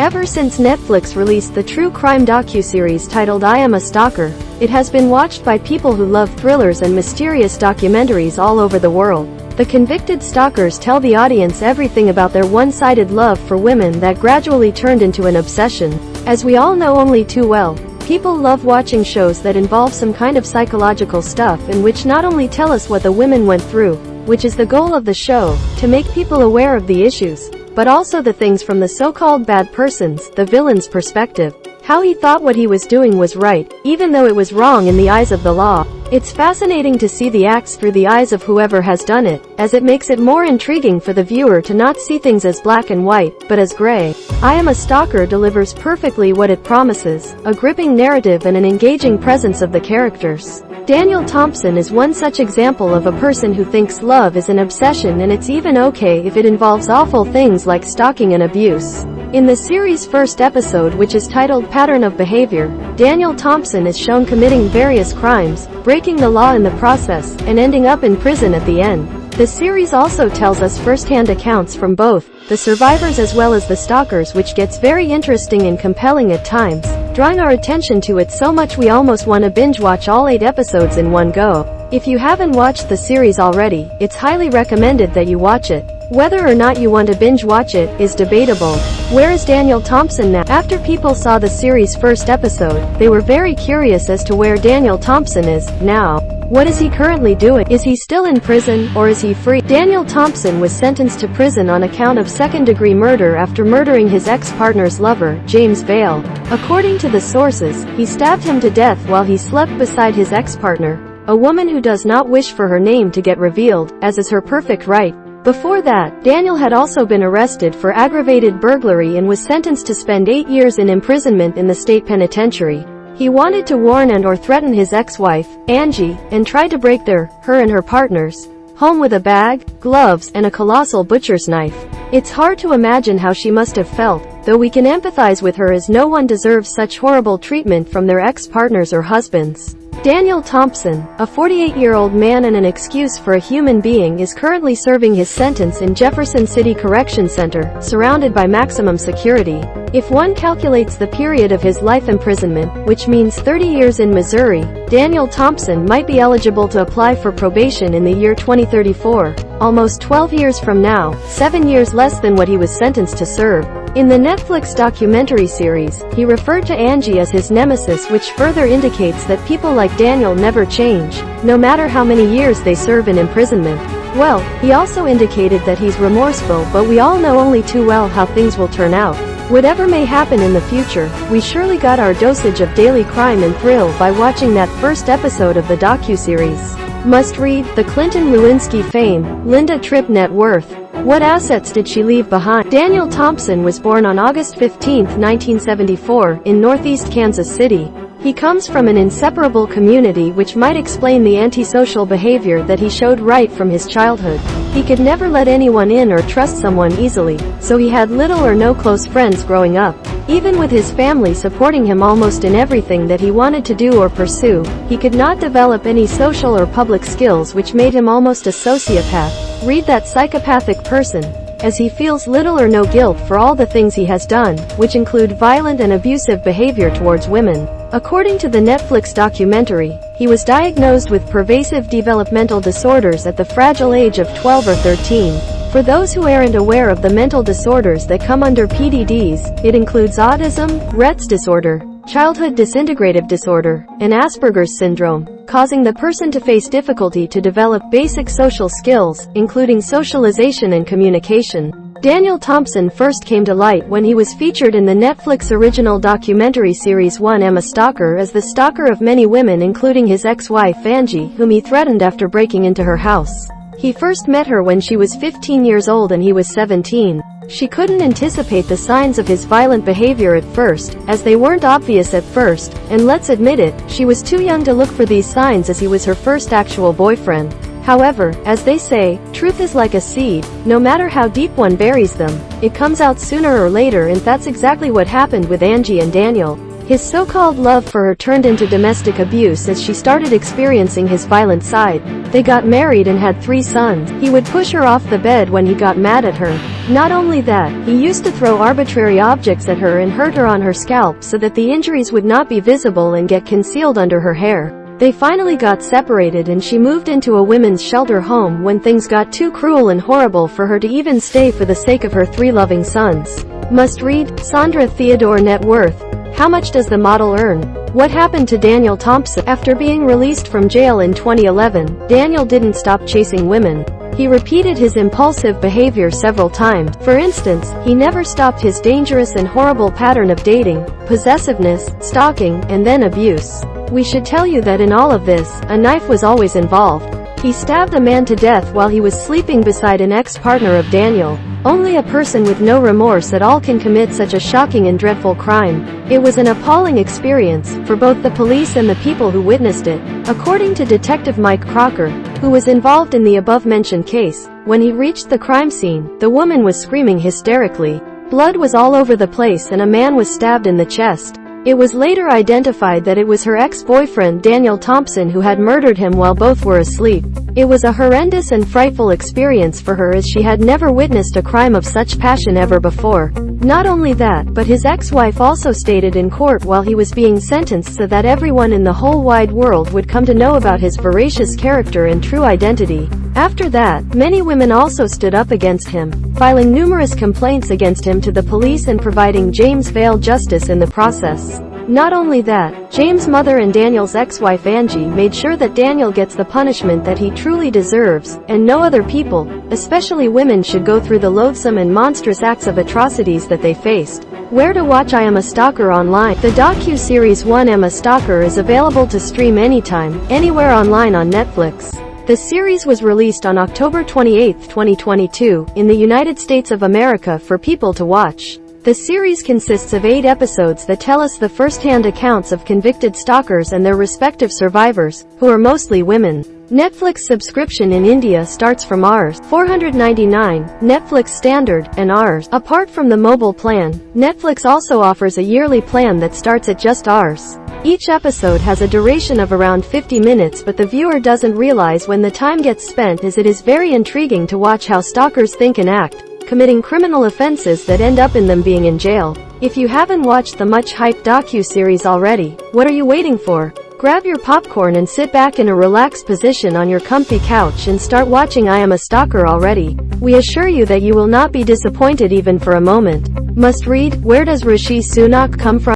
Ever since Netflix released the true crime docuseries titled I Am a Stalker, it has been watched by people who love thrillers and mysterious documentaries all over the world. The convicted stalkers tell the audience everything about their one-sided love for women that gradually turned into an obsession. As we all know only too well, people love watching shows that involve some kind of psychological stuff and which not only tell us what the women went through, which is the goal of the show, to make people aware of the issues, but also the things from the so-called bad person's, the villain's perspective. How he thought what he was doing was right, even though it was wrong in the eyes of the law. It's fascinating to see the acts through the eyes of whoever has done it, as it makes it more intriguing for the viewer to not see things as black and white, but as gray. I Am a Stalker delivers perfectly what it promises, a gripping narrative and an engaging presence of the characters. Daniel Thompson is one such example of a person who thinks love is an obsession and it's even okay if it involves awful things like stalking and abuse. In the series' first episode, which is titled Pattern of Behavior, Daniel Thompson is shown committing various crimes, breaking the law in the process, and ending up in prison at the end. The series also tells us first-hand accounts from both the survivors as well as the stalkers, which gets very interesting and compelling at times, drawing our attention to it so much we almost want to binge-watch all 8 episodes in one go. If you haven't watched the series already, it's highly recommended that you watch it. Whether or not you want to binge-watch it is debatable. Where is Daniel Thompson now? After people saw the series' first episode, they were very curious as to where Daniel Thompson is now. What is he currently doing? Is he still in prison, or is he free? Daniel Thompson was sentenced to prison on account of second-degree murder after murdering his ex-partner's lover, James Vail. According to the sources, he stabbed him to death while he slept beside his ex-partner, a woman who does not wish for her name to get revealed, as is her perfect right. Before that, Daniel had also been arrested for aggravated burglary and was sentenced to spend 8 years in imprisonment in the state penitentiary. He wanted to warn and/or threaten his ex-wife, Angie, and tried to break her and her partner's home with a bag, gloves, and a colossal butcher's knife. It's hard to imagine how she must have felt, though we can empathize with her as no one deserves such horrible treatment from their ex-partners or husbands. Daniel Thompson, a 48-year-old man and an excuse for a human being, is currently serving his sentence in Jefferson City Correction Centre, surrounded by maximum security. If one calculates the period of his life imprisonment, which means 30 years in Missouri, Daniel Thompson might be eligible to apply for probation in the year 2034, almost 12 years from now, 7 years less than what he was sentenced to serve. In the Netflix documentary series, he referred to Angie as his nemesis, which further indicates that people like Daniel never change, no matter how many years they serve in imprisonment. Well, he also indicated that he's remorseful, but we all know only too well how things will turn out. Whatever may happen in the future, we surely got our dosage of daily crime and thrill by watching that first episode of the docuseries. Must read: The Clinton-Lewinsky Fame, Linda Tripp Net Worth. What assets did she leave behind? Daniel Thompson was born on August 15, 1974, in northeast Kansas City. He comes from an inseparable community, which might explain the antisocial behavior that he showed right from his childhood. He could never let anyone in or trust someone easily, so he had little or no close friends growing up. Even with his family supporting him almost in everything that he wanted to do or pursue, he could not develop any social or public skills, which made him almost a sociopath. Read that psychopathic person, as he feels little or no guilt for all the things he has done, which include violent and abusive behavior towards women. According to the Netflix documentary, he was diagnosed with pervasive developmental disorders at the fragile age of 12 or 13. For those who aren't aware of the mental disorders that come under PDDs, it includes autism, Rett's disorder, childhood disintegrative disorder, and Asperger's syndrome, causing the person to face difficulty to develop basic social skills, including socialization and communication. Daniel Thompson first came to light when he was featured in the Netflix original documentary series I Am a Stalker as the stalker of many women, including his ex-wife Angie, whom he threatened after breaking into her house. He first met her when she was 15 years old and he was 17. She couldn't anticipate the signs of his violent behavior at first, as they weren't obvious at first, and let's admit it, she was too young to look for these signs as he was her first actual boyfriend. However, as they say, truth is like a seed. No matter how deep one buries them, it comes out sooner or later, and that's exactly what happened with Angie and Daniel. His so-called love for her turned into domestic abuse as she started experiencing his violent side. They got married and had 3 sons. He would push her off the bed when he got mad at her. Not only that, he used to throw arbitrary objects at her and hurt her on her scalp so that the injuries would not be visible and get concealed under her hair. They finally got separated and she moved into a women's shelter home when things got too cruel and horrible for her to even stay for the sake of her 3 loving sons. Must read, Sandra Theodore Net Worth. How much does the model earn? What happened to Daniel Thompson? After being released from jail in 2011, Daniel didn't stop chasing women. He repeated his impulsive behavior several times. For instance, he never stopped his dangerous and horrible pattern of dating, possessiveness, stalking, and then abuse. We should tell you that in all of this, a knife was always involved. He stabbed a man to death while he was sleeping beside an ex-partner of Daniel. Only a person with no remorse at all can commit such a shocking and dreadful crime. It was an appalling experience, for both the police and the people who witnessed it. According to Detective Mike Crocker, who was involved in the above-mentioned case, when he reached the crime scene, the woman was screaming hysterically. Blood was all over the place and a man was stabbed in the chest. It was later identified that it was her ex-boyfriend Daniel Thompson who had murdered him while both were asleep. It was a horrendous and frightful experience for her as she had never witnessed a crime of such passion ever before. Not only that, but his ex-wife also stated in court while he was being sentenced so that everyone in the whole wide world would come to know about his voracious character and true identity. After that, many women also stood up against him, filing numerous complaints against him to the police and providing James Vail justice in the process. Not only that, James' mother and Daniel's ex-wife Angie made sure that Daniel gets the punishment that he truly deserves, and no other people, especially women, should go through the loathsome and monstrous acts of atrocities that they faced. Where to watch I Am a Stalker online? The docuseries I Am a Stalker is available to stream anytime, anywhere online on Netflix. The series was released on October 28, 2022, in the United States of America for people to watch. The series consists of 8 episodes that tell us the first-hand accounts of convicted stalkers and their respective survivors, who are mostly women. Netflix subscription in India starts from Rs. 499, Netflix Standard, and Rs. Apart from the mobile plan, Netflix also offers a yearly plan that starts at just Rs. Each episode has a duration of around 50 minutes, but the viewer doesn't realize when the time gets spent, as it is very intriguing to watch how stalkers think and act, committing criminal offenses that end up in them being in jail. If you haven't watched the much-hyped docuseries already, what are you waiting for? Grab your popcorn and sit back in a relaxed position on your comfy couch and start watching I Am a Stalker already. We assure you that you will not be disappointed even for a moment. Must read, where does Rishi Sunak come from?